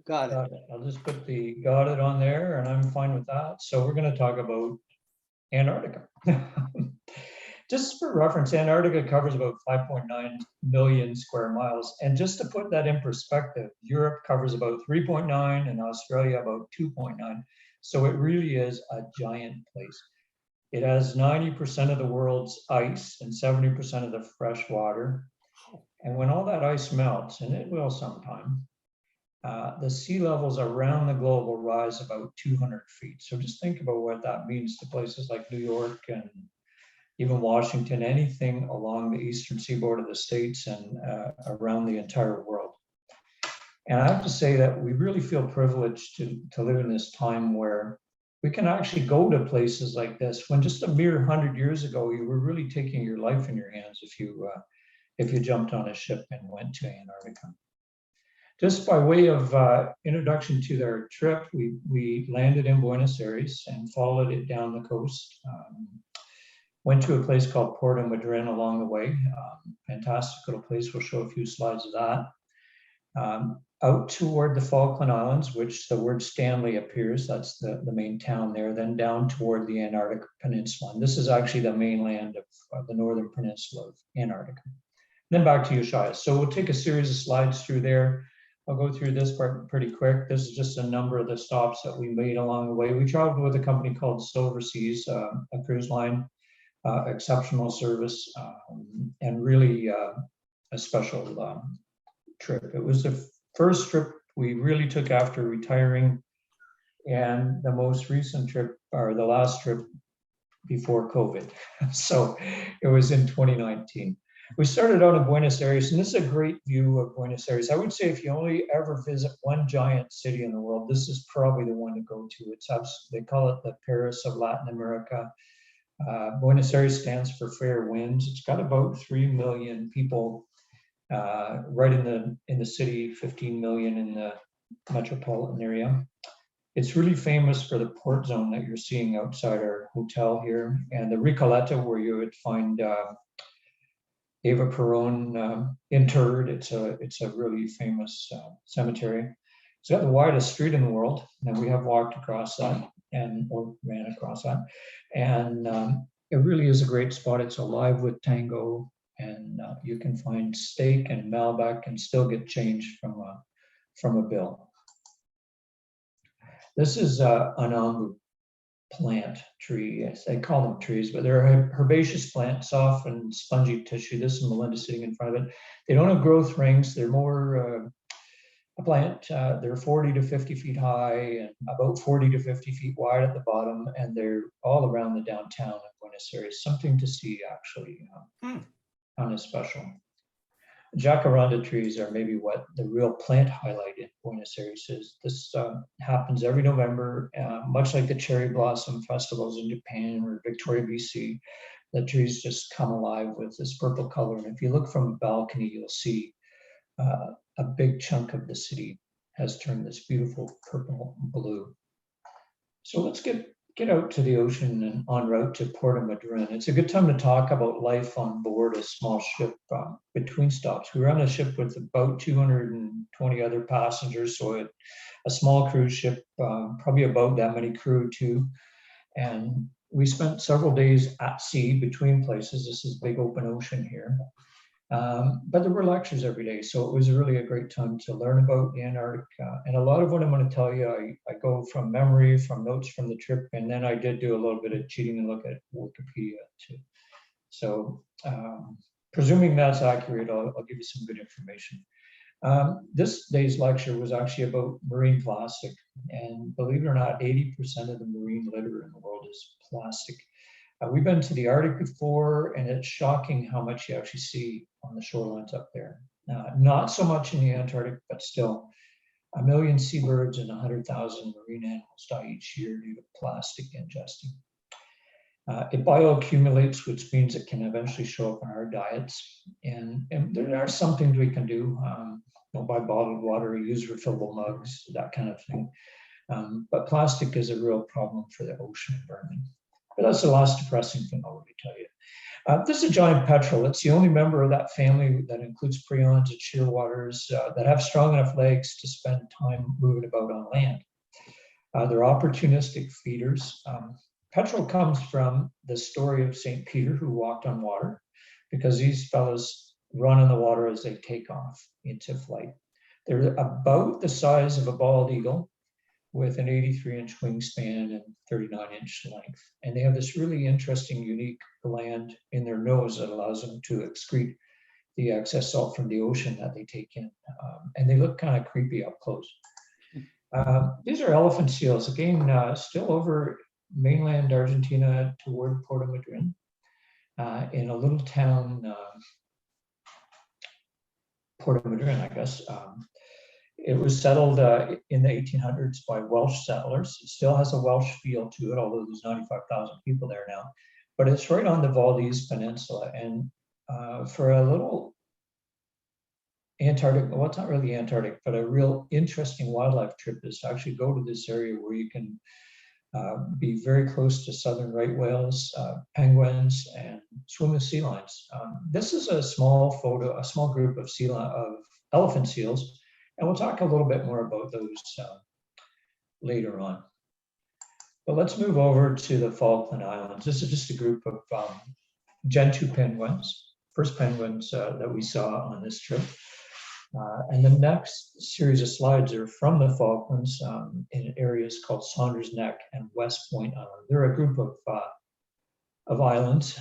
Got it. Got it. I'll just put the got it on there, and I'm fine with that. So we're going to talk about Antarctica. Just for reference, Antarctica covers about 5.9 million square miles. And just to put that in perspective, Europe covers about 3.9 and Australia about 2.9. So it really is a giant place. It has 90% of the world's ice and 70% of the fresh water. And when all that ice melts, and it will sometime, the sea levels around the globe will rise about 200 feet. So just think about what that means to places like New York and even Washington, anything along the eastern seaboard of the States and around the entire world. And I have to say that we really feel privileged to live in this time where we can actually go to places like this, when just a mere 100 years ago, you were really taking your life in your hands if you jumped on a ship and went to Antarctica. Just by way of introduction to their trip, we landed in Buenos Aires and followed it down the coast. Went to a place called Puerto Madryn along the way. Fantastic little place. We'll show a few slides of that. Out toward the Falkland Islands, which the word Stanley appears. That's the main town there. Then down toward the Antarctic Peninsula. And this is actually the mainland of the northern peninsula of Antarctica. Then back to Ushuaia. So we'll take a series of slides through there. I'll go through this part pretty quick. This is just a number of the stops that we made along the way. We traveled with a company called Silver Seas, a cruise line. Exceptional service, and really a special trip. It was the first trip we really took after retiring, and the most recent trip, or the last trip before COVID. So it was in 2019. We started out in Buenos Aires, and this is a great view of Buenos Aires. I would say if you only ever visit one giant city in the world, this is probably the one to go to. It's they call it the Paris of Latin America. Buenos Aires stands for fair winds. It's got about 3 million people right in the city, 15 million in the metropolitan area. It's really famous for the port zone that you're seeing outside our hotel here, and the Recoleta, where you would find Eva Perón interred. It's a really famous cemetery. It's got the widest street in the world, and we have walked across that or ran across that. And it really is a great spot. It's alive with tango, and you can find steak and Malbec and still get change from a bill. This is an ambu plant tree. Yes, they call them trees, but they're a herbaceous plant, soft and spongy tissue. This is Melinda sitting in front of it. They don't have growth rings. They're more a plant. They're 40 to 50 feet high and about 40 to 50 feet wide at the bottom, and they're all around the downtown of Buenos Aires. Something to see, actually, kind of special. Jacaranda trees are maybe what the real plant highlight in Buenos Aires is. This happens every November, much like the cherry blossom festivals in Japan or Victoria, BC. The trees just come alive with this purple color, and if you look from a balcony, you'll see a big chunk of the city has turned this beautiful purple blue. So let's get out to the ocean and en route to Puerto Madryn. It's a good time to talk about life on board a small ship between stops. We were on a ship with about 220 other passengers, so a small cruise ship, probably about that many crew too. And we spent several days at sea between places. This is big open ocean here. But there were lectures every day, so it was really a great time to learn about the Antarctica. And a lot of what I'm going to tell you, I go from memory, from notes from the trip, and then I did do a little bit of cheating and look at Wikipedia too. So presuming that's accurate, I'll give you some good information. This day's lecture was actually about marine plastic, and believe it or not, 80% of the marine litter in the world is plastic. We've been to the Arctic before, and it's shocking how much you actually see on the shorelines up there. Not so much in the Antarctic, but still, 1 million seabirds and 100,000 marine animals die each year due to plastic ingesting. It bioaccumulates, which means it can eventually show up in our diets. And there are some things we can do. Buy bottled water, use refillable mugs, that kind of thing. But plastic is a real problem for the ocean environment. But that's the last depressing thing I'll really tell you. This is a giant petrel. It's the only member of that family that includes prions and shearwaters that have strong enough legs to spend time moving about on land. They're opportunistic feeders. Petrel comes from the story of St. Peter who walked on water, because these fellows run on the water as they take off into flight. They're about the size of a bald eagle with an 83-inch wingspan and 39-inch length. And they have this really interesting, unique gland in their nose that allows them to excrete the excess salt from the ocean that they take in. And they look kind of creepy up close. These are elephant seals, again, still over mainland Argentina toward Puerto Madryn, in a little town, Puerto Madryn, I guess. It was settled in the 1800s by Welsh settlers. It still has a Welsh feel to it, although there's 95,000 people there now. But it's right on the Valdez Peninsula. And for a little Antarctic, well, it's not really Antarctic, but a real interesting wildlife trip is to actually go to this area where you can be very close to southern right whales, penguins, and swim with sea lions. This is a small group of elephant seals, and we'll talk a little bit more about those later on. But let's move over to the Falkland Islands. This is just a group of Gentoo penguins, first penguins that we saw on this trip. And the next series of slides are from the Falklands in areas called Saunders Neck and West Point Island. They're a group of islands.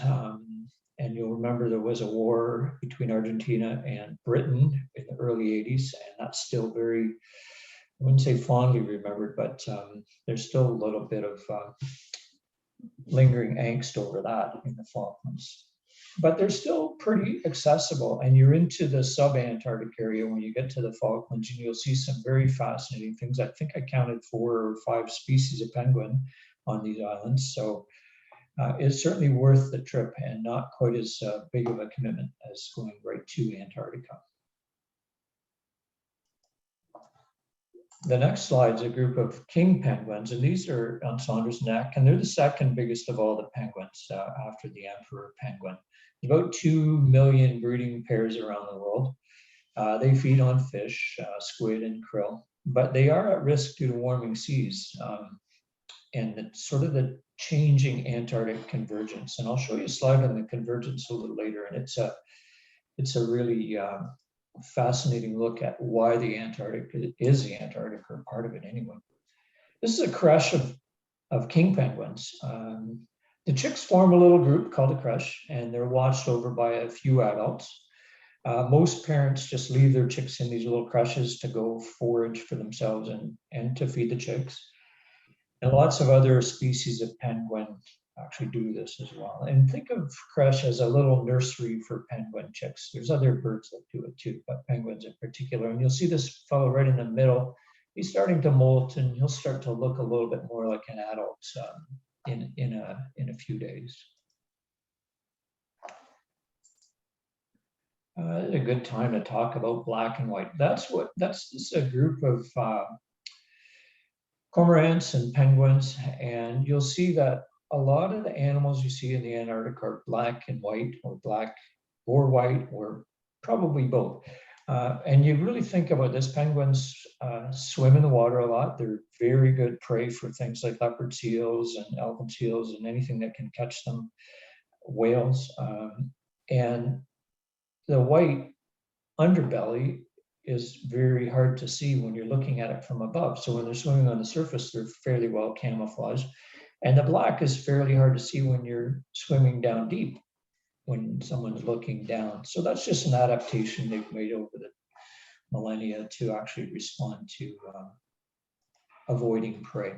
And you'll remember there was a war between Argentina and Britain in the early 80s, and that's still very, I wouldn't say fondly remembered, but there's still a little bit of lingering angst over that in the Falklands. But they're still pretty accessible, and you're into the sub-Antarctic area when you get to the Falklands, and you'll see some very fascinating things. I think I counted 4 or 5 species of penguin on these islands, so it's certainly worth the trip and not quite as big of a commitment as going right to Antarctica. The next slide is a group of king penguins, and these are on Saunders Neck, and they're the second biggest of all the penguins after the emperor penguin. There's about 2 million breeding pairs around the world. They feed on fish, squid, and krill, but they are at risk due to warming seas and sort of the changing Antarctic convergence. And I'll show you a slide on the convergence a little later, and it's a really fascinating look at why the Antarctic is the Antarctic, or part of it anyway. This is a crush of king penguins. The chicks form a little group called a crush, and they're watched over by a few adults. Most parents just leave their chicks in these little crushes to go forage for themselves and to feed the chicks. And lots of other species of penguin actually do this as well. And think of crush as a little nursery for penguin chicks. There's other birds that do it too, but penguins in particular. And you'll see this fellow right in the middle. He's starting to molt, and he'll start to look a little bit more like an adult in a few days. A good time to talk about black and white. That's a group of cormorants and penguins, and you'll see that a lot of the animals you see in the Antarctic are black and white, or black or white, or probably both. And you really think about this, penguins swim in the water a lot. They're very good prey for things like leopard seals and elephant seals and anything that can catch them, whales. And the white underbelly is very hard to see when you're looking at it from above. So when they're swimming on the surface, they're fairly well camouflaged. And the black is fairly hard to see when you're swimming down deep, when someone's looking down. So that's just an adaptation they've made over the millennia to actually respond to avoiding prey.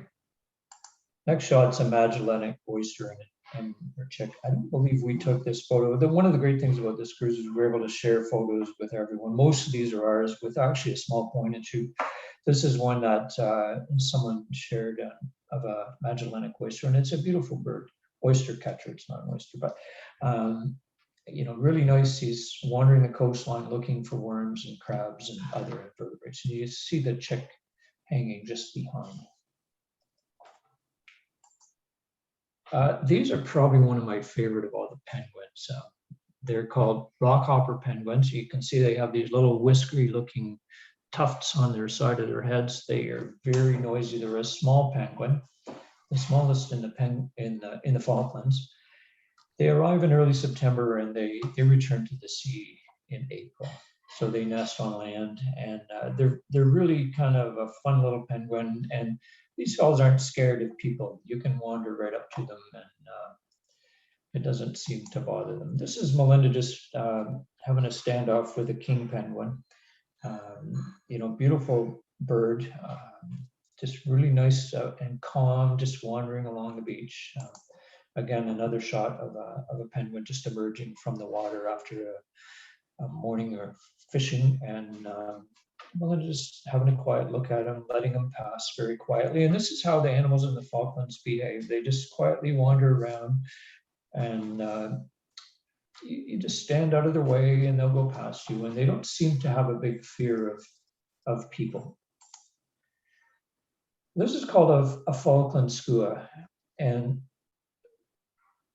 Next shot's a Magellanic oyster and chick. I don't believe we took this photo. One of the great things about this cruise is we were able to share photos with everyone. Most of these are ours with actually a small point and shoot. This is one that someone shared of a Magellanic oyster, and it's a beautiful bird. Oyster catcher, it's not an oyster, but really nice. He's wandering the coastline looking for worms and crabs and other invertebrates. And you see the chick hanging just behind. These are probably one of my favorite of all the penguins. They're called rockhopper penguins. You can see they have these little whiskery looking tufts on their side of their heads. They are very noisy. They're a small penguin, the smallest in the Falklands. They arrive in early September and they return to the sea in April. So they nest on land, and they're really kind of a fun little penguin. And these fellows aren't scared of people. You can wander right up to them, and it doesn't seem to bother them. This is Melinda just having a standoff with a king penguin. Beautiful bird, just really nice and calm, just wandering along the beach. Again, another shot of a penguin just emerging from the water after a morning of fishing, and Melinda just having a quiet look at him, letting him pass very quietly. And this is how the animals in the Falklands behave. They just quietly wander around, and you just stand out of their way and they'll go past you, and they don't seem to have a big fear of people. This is called a Falkland skua, and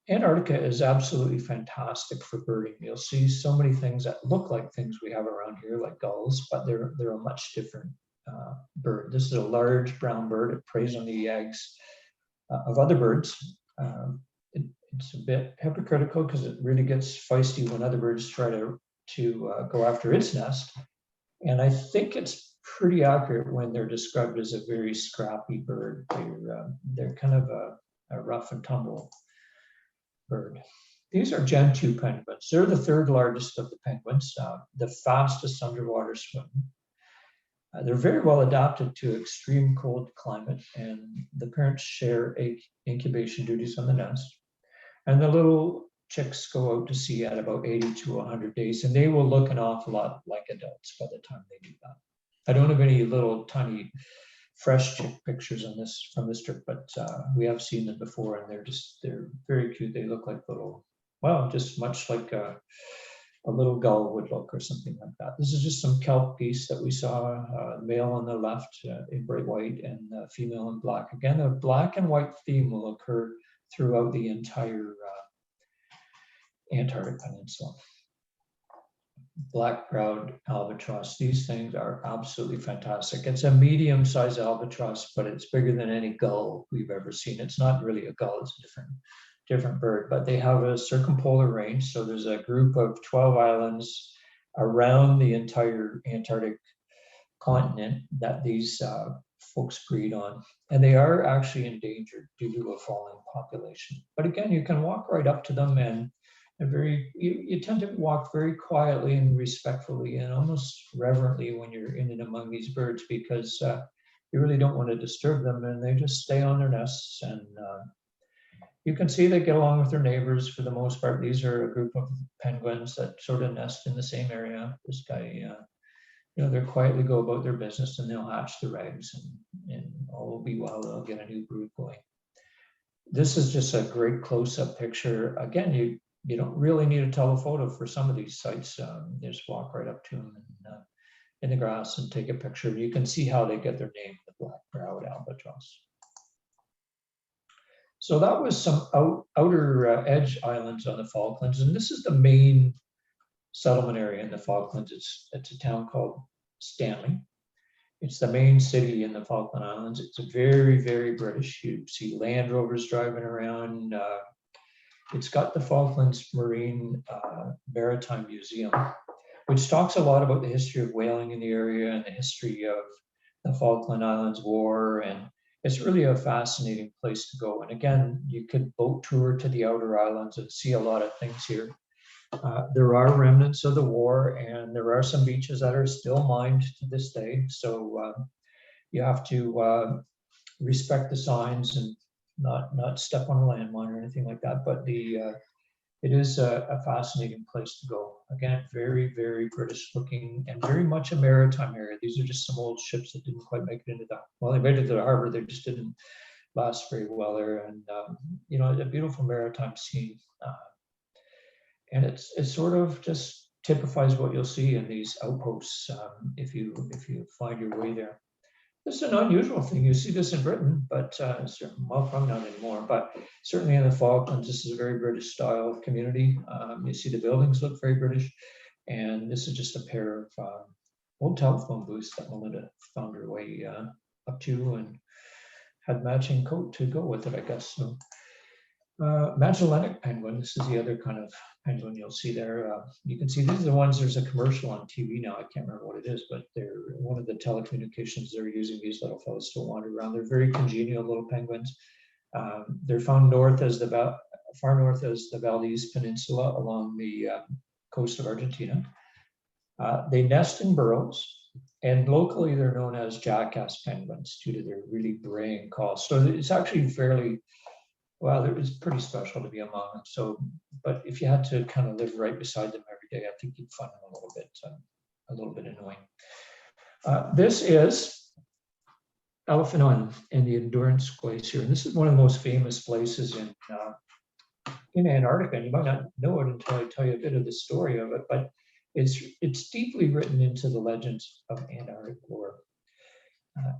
Antarctica is absolutely fantastic for birding. You'll see so many things that look like things we have around here, like gulls, but they're a much different bird. This is a large brown bird. It preys on the eggs of other birds. It's a bit hypocritical because it really gets feisty when other birds try to go after its nest. And I think it's pretty accurate when they're described as a very scrappy bird. They're kind of a rough and tumble bird. These are Gen 2 penguins. They're the third largest of the penguins, the fastest underwater swimmer. They're very well adapted to extreme cold climate, and the parents share incubation duties on the nest. And the little chicks go out to sea at about 80 to 100 days, and they will look an awful lot like adults by the time they do that. I don't have any little tiny fresh chick pictures on this from this trip, but we have seen them before, and they're very cute. They look like just much like a little gull would look or something like that. This is just some kelp piece that we saw, male on the left in bright white and female in black. Again, a black and white theme will occur throughout the entire Antarctic Peninsula. Black-browed albatross. These things are absolutely fantastic. It's a medium-sized albatross, but it's bigger than any gull we've ever seen. It's not really a gull, it's a different bird, but they have a circumpolar range. So there's a group of 12 islands around the entire Antarctic continent that these folks breed on. And they are actually endangered due to a falling population. But again, you can walk right up to them, and you tend to walk very quietly and respectfully and almost reverently when you're in and among these birds, because you really don't want to disturb them, and they just stay on their nests. And you can see they get along with their neighbors for the most part. These are a group of penguins that sort of nest in the same area. This guy, they quietly go about their business, and they'll hatch their eggs, and all will be well. They'll get a new brood going. This is just a great close-up picture. Again, you don't really need a telephoto for some of these sites. You just walk right up to them in the grass and take a picture. You can see how they get their name, the black-browed albatross. So that was some outer edge islands on the Falklands, and this is the main settlement area in the Falklands. It's a town called Stanley. It's the main city in the Falkland Islands. It's very, very British. You see Land Rovers driving around. It's got the Falklands Maritime Museum, which talks a lot about the history of whaling in the area and the history of the Falkland Islands War. And it's really a fascinating place to go. And again, you could boat tour to the outer islands and see a lot of things here. There are remnants of the war, and there are some beaches that are still mined to this day. So you have to respect the signs and not step on a landmine or anything like that. But it is a fascinating place to go. Again, very, very British looking and very much a maritime area. These are just some old ships that didn't quite make it into they made it to the harbor. They just didn't last very well there. And a beautiful maritime scene. And it sort of just typifies what you'll see in these outposts if you find your way there. This is an unusual thing. You see this in Britain, but well, probably not anymore, but certainly in the Falklands, this is a very British style community. You see the buildings look very British. And this is just a pair of old telephone booths that Melinda found her way up to and had matching coat to go with it, I guess. So Magellanic penguin, this is the other kind of penguin you'll see there. You can see these are the ones, there's a commercial on TV now, I can't remember what it is, but they're one of the telecommunications, they're using these little fellows to wander around. They're very congenial little penguins. They're found far north as the Valdez Peninsula along the coast of Argentina. They nest in burrows, and locally they're known as jackass penguins due to their really braying calls. So it's actually fairly, well, it's pretty special to be among them. So, but if you had to kind of live right beside them every day, I think you'd find them a little bit annoying. This is Elephant Island in the Endurance Glacier, and this is one of the most famous places in Antarctica. And you might not know it until I tell you a bit of the story of it, but it's deeply written into the legends of Antarctic lore.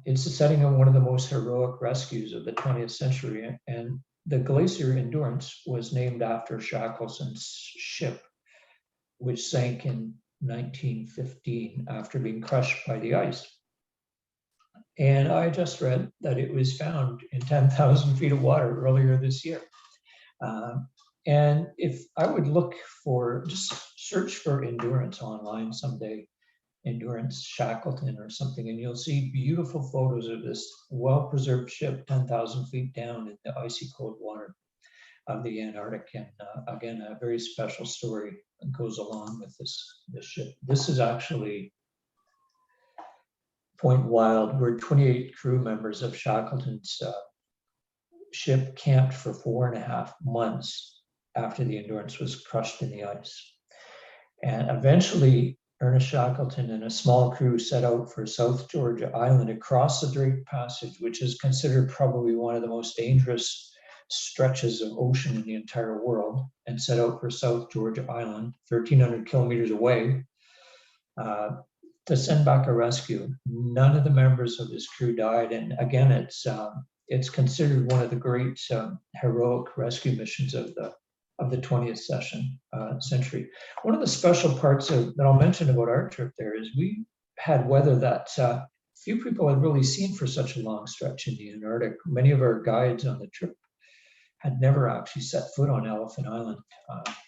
It's the setting of one of the most heroic rescues of the 20th century, and the glacier Endurance was named after Shackleton's ship, which sank in 1915 after being crushed by the ice. And I just read that it was found in 10,000 feet of water earlier this year. And if I would just search for Endurance online someday, Endurance Shackleton or something, and you'll see beautiful photos of this well-preserved ship 10,000 feet down in the icy cold water of the Antarctic. And again, a very special story goes along with this ship. This is actually Point Wild, where 28 crew members of Shackleton's ship camped for 4.5 months after the Endurance was crushed in the ice. And eventually, Ernest Shackleton and a small crew set out for South Georgia Island across the Drake Passage, which is considered probably one of the most dangerous stretches of ocean in the entire world, and set out for South Georgia Island, 1,300 kilometers away, to send back a rescue. None of the members of this crew died. And again, it's considered one of the great heroic rescue missions of the 20th century. One of the special parts that I'll mention about our trip there is we had weather that few people had really seen for such a long stretch in the Antarctic. Many of our guides on the trip had never actually set foot on Elephant Island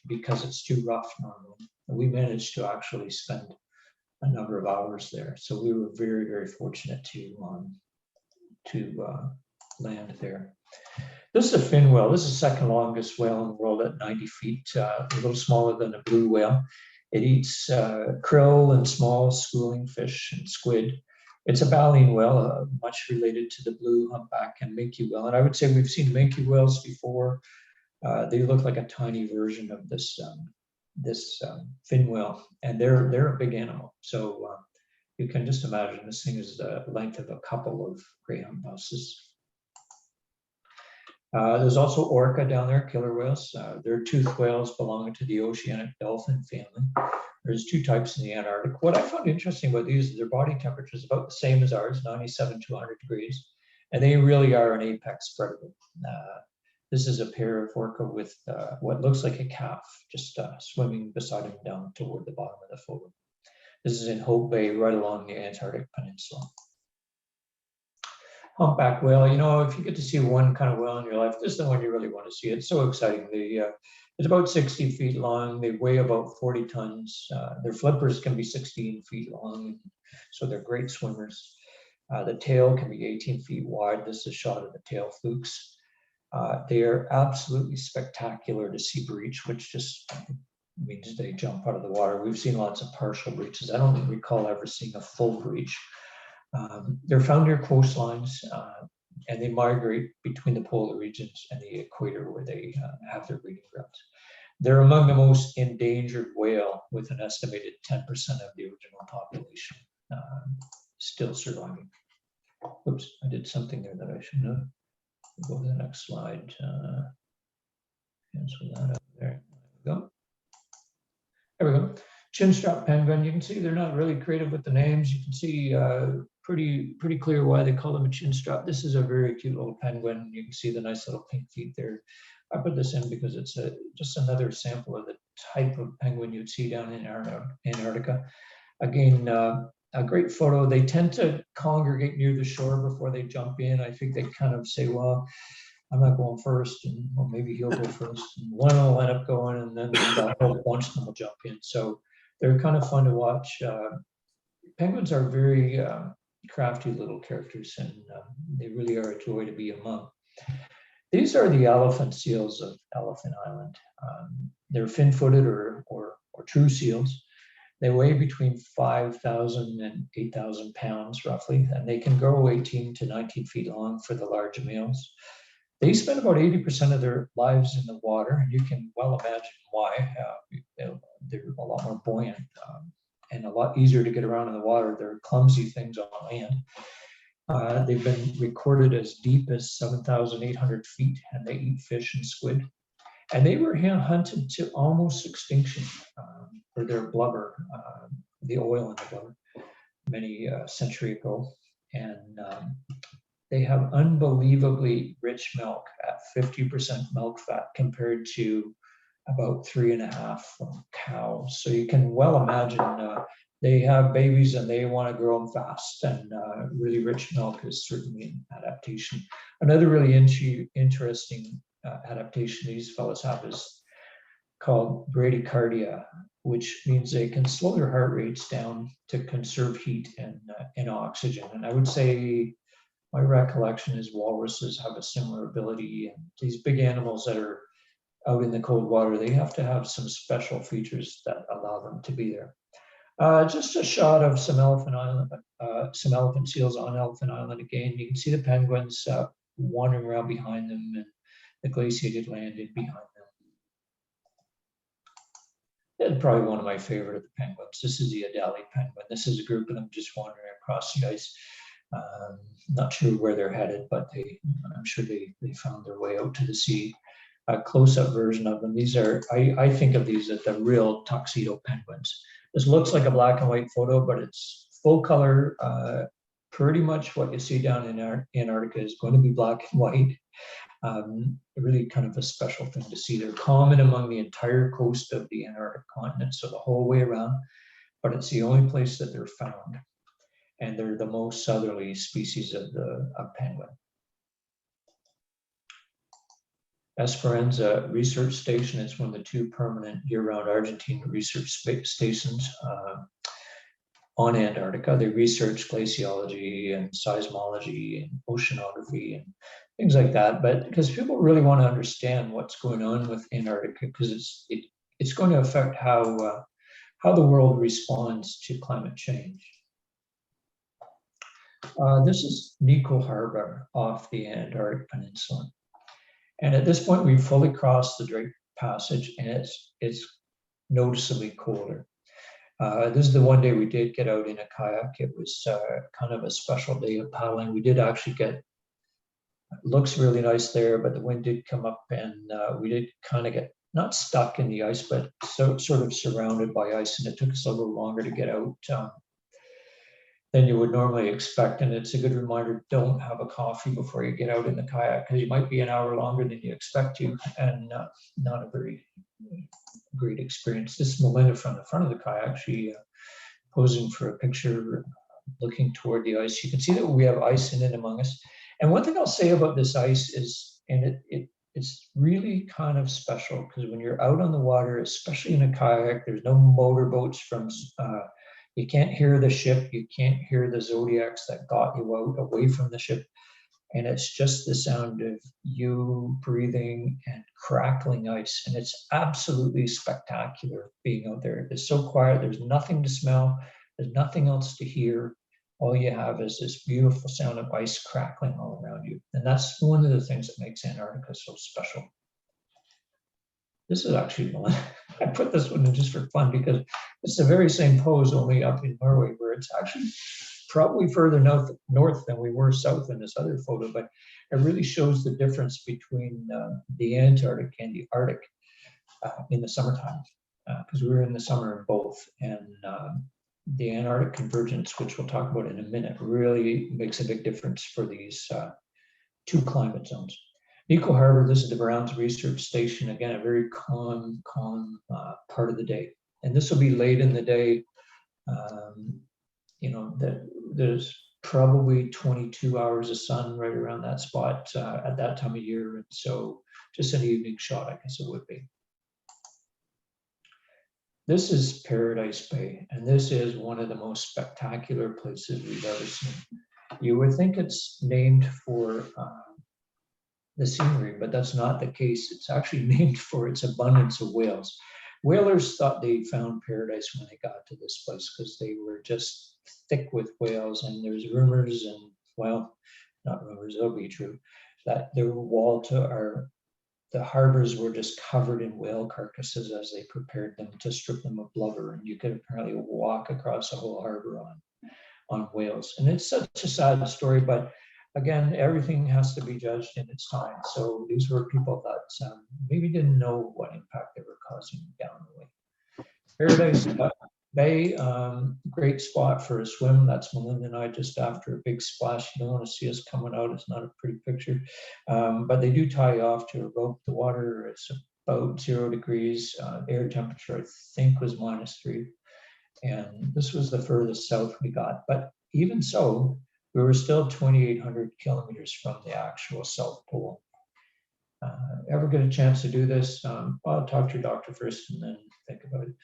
because it's too rough normally. And we managed to actually spend a number of hours there. So we were very, very fortunate to land there. This is a fin whale. This is the second longest whale in the world at 90 feet, a little smaller than a blue whale. It eats krill and small schooling fish and squid. It's a baleen whale, much related to the blue humpback and minke whale. And I would say we've seen minke whales before. They look like a tiny version of this fin whale, and they're a big animal. So you can just imagine this thing is the length of a couple of Greyhound buses. There's also orca down there, killer whales. They're toothed whales belonging to the oceanic dolphin family. There's two types in the Antarctic. What I found interesting about these is their body temperature is about the same as ours, 97 to 100 degrees, and they really are an apex predator. This is a pair of orca with what looks like a calf just swimming beside him down toward the bottom of the photo. This is in Hope Bay, right along the Antarctic Peninsula. Humpback whale, you know, if you get to see one kind of whale in your life, this is the one you really want to see. It's so exciting. It's about 60 feet long. They weigh about 40 tons. Their flippers can be 16 feet long, so they're great swimmers. The tail can be 18 feet wide. This is a shot of the tail flukes. They are absolutely spectacular to see breach, which just means they jump out of the water. We've seen lots of partial breaches. I don't recall ever seeing a full breach. They're found near coastlines, and they migrate between the polar regions and the equator, where they have their breeding grounds. They're among the most endangered whale, with an estimated 10% of the original population still surviving. Oops, I did something there that I shouldn't have. Go to the next slide. Cancel that up there. There we go. There we go. Chinstrap penguin. You can see they're not really creative with the names. You can see pretty clear why they call them a chin strap. This is a very cute little penguin. You can see the nice little pink feet there. I put this in because it's just another sample of the type of penguin you'd see down in Antarctica. Again, a great photo. They tend to congregate near the shore before they jump in. I think they kind of say, well, I'm not going first, and well, maybe he'll go first. And one will end up going, and then the whole bunch of them will jump in. So they're kind of fun to watch. Penguins are very crafty little characters, and they really are a joy to be among. These are the elephant seals of Elephant Island. They're fin-footed or true seals. They weigh between 5,000 and 8,000 pounds roughly, and they can grow 18 to 19 feet long for the large males. They spend about 80% of their lives in the water, and you can well imagine why. They're a lot more buoyant and a lot easier to get around in the water. They're clumsy things on land. They've been recorded as deep as 7,800 feet, and they eat fish and squid. And they were hunted to almost extinction for their blubber, the oil in the blubber, many centuries ago. And they have unbelievably rich milk at 50% milk fat compared to about 3.5 from cows. So you can well imagine they have babies and they want to grow them fast, and really rich milk is certainly an adaptation. Another really interesting adaptation these fellows have is called bradycardia, which means they can slow their heart rates down to conserve heat and oxygen. And I would say my recollection is walruses have a similar ability, and these big animals that are out in the cold water, they have to have some special features that allow them to be there. Just a shot of some elephant seals on Elephant Island again. You can see the penguins wandering around behind them, and the glaciated land in behind them. And probably one of my favorite of the penguins. This is the Adelie penguin. This is a group of them just wandering across the ice. Not sure where they're headed, but I'm sure they found their way out to the sea. A close-up version of them. These are, I think of these as the real tuxedo penguins. This looks like a black and white photo, but it's full color. Pretty much what you see down in Antarctica is going to be black and white. Really kind of a special thing to see. They're common among the entire coast of the Antarctic continent, so the whole way around, but it's the only place that they're found. And they're the most southerly species of penguin. Esperanza Research Station is one of the 2 permanent year-round Argentine research stations on Antarctica. They research glaciology and seismology and oceanography and things like that. But because people really want to understand what's going on with Antarctica, because it's going to affect how the world responds to climate change. This is Nico Harbor off the Antarctic Peninsula. And at this point, we've fully crossed the Drake Passage, and it's noticeably colder. This is the one day we did get out in a kayak. It was kind of a special day of paddling. We did actually get, looks really nice there, but the wind did come up, and we did kind of get, not stuck in the ice, but sort of surrounded by ice, and it took us a little longer to get out than you would normally expect. And it's a good reminder, don't have a coffee before you get out in the kayak, because you might be an hour longer than you expect to, and not a very great experience. This is Melinda from the front of the kayak. She posing for a picture, looking toward the ice. You can see that we have ice in it among us. And one thing I'll say about this ice is, and it's really kind of special, because when you're out on the water, especially in a kayak, there's no motorboats from you can't hear the ship, you can't hear the zodiacs that got you out away from the ship. And it's just the sound of you breathing and crackling ice. And it's absolutely spectacular being out there. It's so quiet, there's nothing to smell, there's nothing else to hear. All you have is this beautiful sound of ice crackling all around you. And that's one of the things that makes Antarctica so special. This is actually one. I put this one in just for fun because it's the very same pose, only up in Norway, where it's actually probably further north than we were south in this other photo, but it really shows the difference between the Antarctic and the Arctic in the summertime, because we were in the summer in both. And the Antarctic convergence, which we'll talk about in a minute, really makes a big difference for these two climate zones. Nico Harbor, this is the Browns Research Station. Again, a very calm part of the day. And this will be late in the day. There's probably 22 hours of sun right around that spot at that time of year. And so just an evening shot, I guess it would be. This is Paradise Bay, and this is one of the most spectacular places we've ever seen. You would think it's named for the scenery, but that's not the case. It's actually named for its abundance of whales. Whalers thought they found paradise when they got to this place because they were just thick with whales, and there's rumors, and well, not rumors, it'll be true, that the harbors were just covered in whale carcasses as they prepared them to strip them of blubber, and you could apparently walk across the whole harbor on whales. And it's such a sad story, but again, everything has to be judged in its time. So these were people that maybe didn't know what impact they were causing down the way. Paradise Bay, great spot for a swim. That's Melinda and I just after a big splash. You don't want to see us coming out. It's not a pretty picture. But they do tie you off to a rope. The water, it's about 0 degrees. Air temperature, I think, was -3. And this was the furthest south we got. But even so, we were still 2,800 kilometers from the actual South Pole. Ever get a chance to do this? I'll talk to your doctor first and then think about it.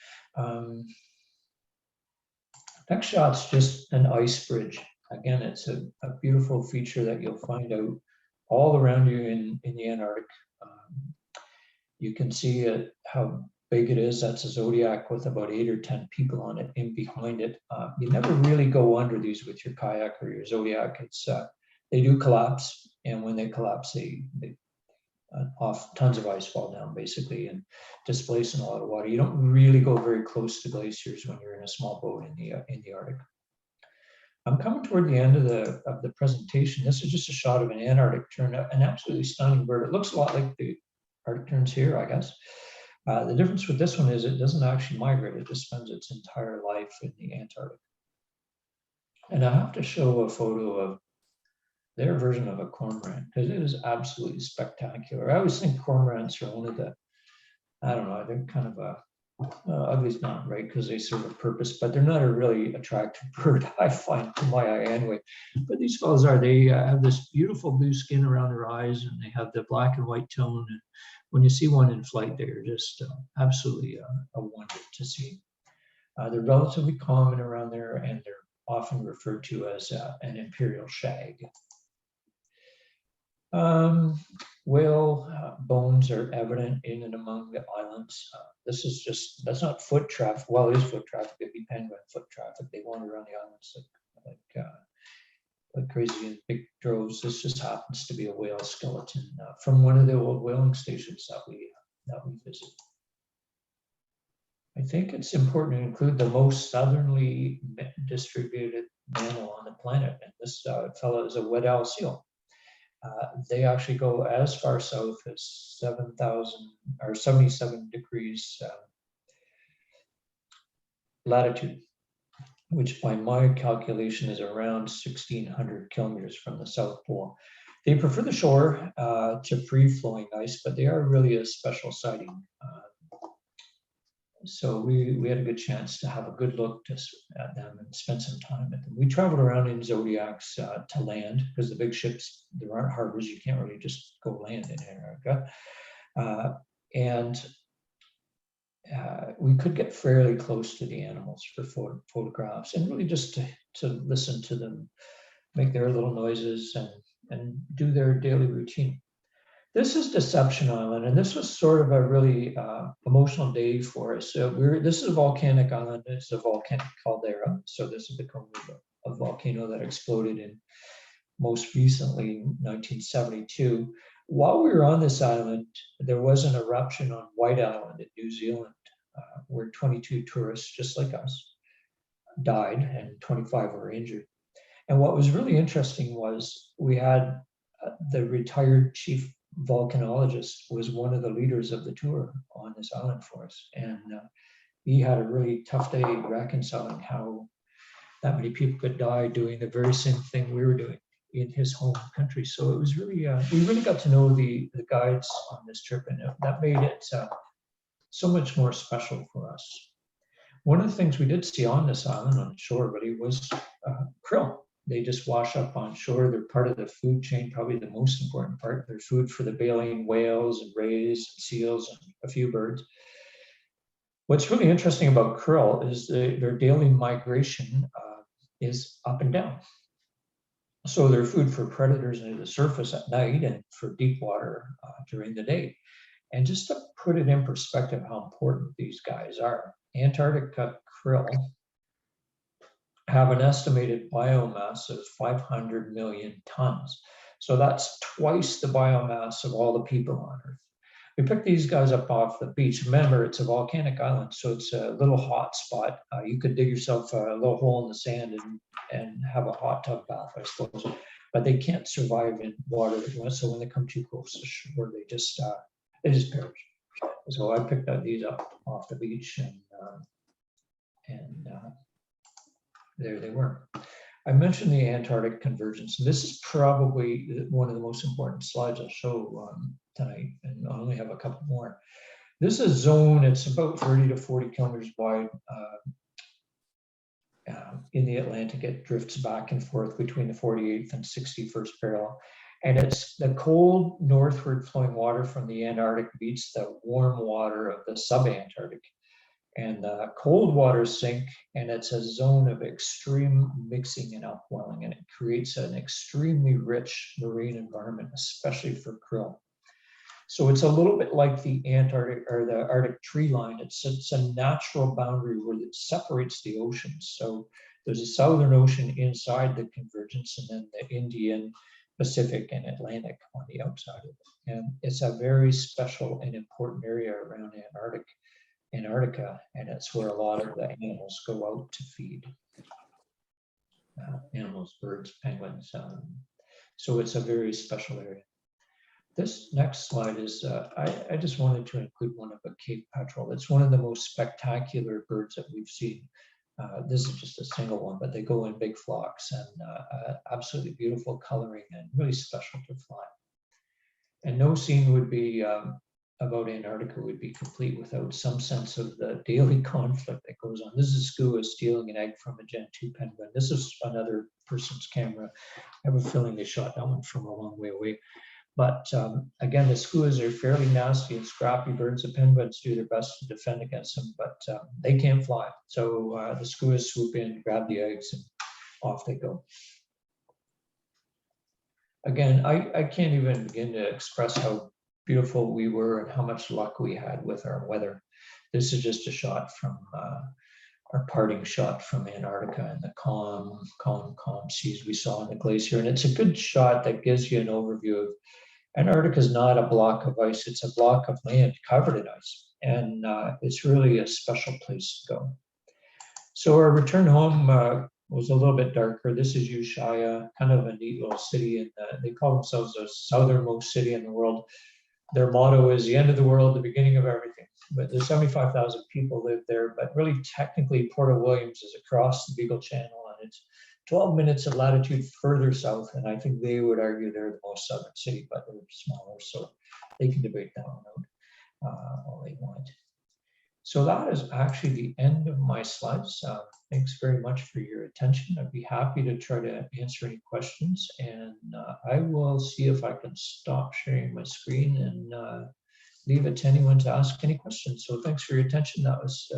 Next shot's just an ice bridge. Again, it's a beautiful feature that you'll find out all around you in the Antarctic. You can see how big it is. That's a Zodiac with about 8 or 10 people on it. In behind it, you never really go under these with your kayak or your Zodiac. They do collapse, and when they collapse, they off tons of ice fall down basically and displacing a lot of water. You don't really go very close to glaciers when you're in a small boat in the Arctic. I'm coming toward the end of the presentation. This is just a shot of an Antarctic tern, an absolutely stunning bird. It looks a lot like the Arctic terns here, I guess. The difference with this one is it doesn't actually migrate. It just spends its entire life in the Antarctic. And I have to show a photo of their version of a cormorant because it is absolutely spectacular. I always think cormorants are one of the, I don't know, they're kind of ugly's not right because they serve a purpose, but they're not a really attractive bird, I find, to my eye anyway. But these fellows they have this beautiful blue skin around their eyes, and they have the black and white tone. And when you see one in flight, they're just absolutely a wonder to see. They're relatively common around there, and they're often referred to as an imperial shag. Whale bones are evident in and among the islands. That's not foot traffic. Well, it is foot traffic. It'd be penguin foot traffic. They wander around the islands like crazy in big droves. This just happens to be a whale skeleton from one of the old whaling stations that we visit. I think it's important to include the most southerly distributed mammal on the planet, and this fellow is a Weddell seal. They actually go as far south as 7,000 or 77 degrees latitude, which by my calculation is around 1,600 kilometers from the South Pole. They prefer the shore to free-flowing ice, but they are really a special sighting. So we had a good chance to have a good look at them and spend some time with them. We traveled around in Zodiacs to land because the big ships, there aren't harbors. You can't really just go land in Antarctica. We could get fairly close to the animals for photographs and really just to listen to them make their little noises and do their daily routine. This is Deception Island, and this was sort of a really emotional day for us. So this is a volcanic island. It's a volcanic caldera. So this is the cone of a volcano that exploded in most recently in 1972. While we were on this island, there was an eruption on White Island in New Zealand, where 22 tourists, just like us, died and 25 were injured. And what was really interesting was we had the retired chief volcanologist was one of the leaders of the tour on this island for us. And he had a really tough day reconciling how that many people could die doing the very same thing we were doing in his home country. So it was really, we really got to know the guides on this trip, and that made it so much more special for us. One of the things we did see on this island on shore, buddy, was krill. They just wash up on shore. They're part of the food chain, probably the most important part. They're food for the baleen whales and rays and seals and a few birds. What's really interesting about krill is their daily migration is up and down. So they're food for predators near the surface at night and for deep water during the day. And just to put it in perspective how important these guys are, Antarctica krill have an estimated biomass of 500 million tons. So that's twice the biomass of all the people on Earth. We picked these guys up off the beach. Remember, it's a volcanic island, so it's a little hot spot. You could dig yourself a little hole in the sand and have a hot tub bath, I suppose. But they can't survive in water, so when they come too close to shore, they just perish. So I picked these up off the beach, and there they were. I mentioned the Antarctic convergence. This is probably one of the most important slides I'll show tonight, and I only have a couple more. This is a zone, it's about 30 to 40 kilometers wide in the Atlantic. It drifts back and forth between the 48th and 61st parallel. And it's the cold northward flowing water from the Antarctic meets the warm water of the subantarctic. And cold waters sink, and it's a zone of extreme mixing and upwelling, and it creates an extremely rich marine environment, especially for krill. So it's a little bit like the Antarctic or the Arctic tree line. It's a natural boundary where it separates the oceans. So there's a Southern Ocean inside the convergence, and then the Indian, Pacific, and Atlantic on the outside of it. And it's a very special and important area around Antarctica, and it's where a lot of the animals go out to feed. Animals, birds, penguins. So it's a very special area. This next slide is, I just wanted to include one of a Cape petrel. It's one of the most spectacular birds that we've seen. This is just a single one, but they go in big flocks, and absolutely beautiful coloring and really special to fly. And no scene would be about Antarctica would be complete without some sense of the daily conflict that goes on. This is skua stealing an egg from a Gen 2 penguin. This is another person's camera. I have a feeling they shot that one from a long way away. But again, the skuas are fairly nasty and scrappy birds. The penguins do their best to defend against them, but they can't fly. So the skuas swoop in, grab the eggs, and off they go. Again, I can't even begin to express how beautiful we were and how much luck we had with our weather. This is just a shot from our parting shot from Antarctica and the calm seas we saw on the glacier. And it's a good shot that gives you an overview of Antarctica is not a block of ice, it's a block of land covered in ice. And it's really a special place to go. So our return home was a little bit darker. This is Ushuaia, kind of a neat little city. And they call themselves the southernmost city in the world. Their motto is the end of the world, the beginning of everything. But there's 75,000 people live there, but really technically Port Williams is across the Beagle Channel, and it's 12 minutes of latitude further south, and I think they would argue they're the most southern city, but they're smaller, so they can debate that one out all they want. So that is actually the end of my slides. Thanks very much for your attention. I'd be happy to try to answer any questions, and I will see if I can stop sharing my screen and leave it to anyone to ask any questions. So thanks for your attention. That was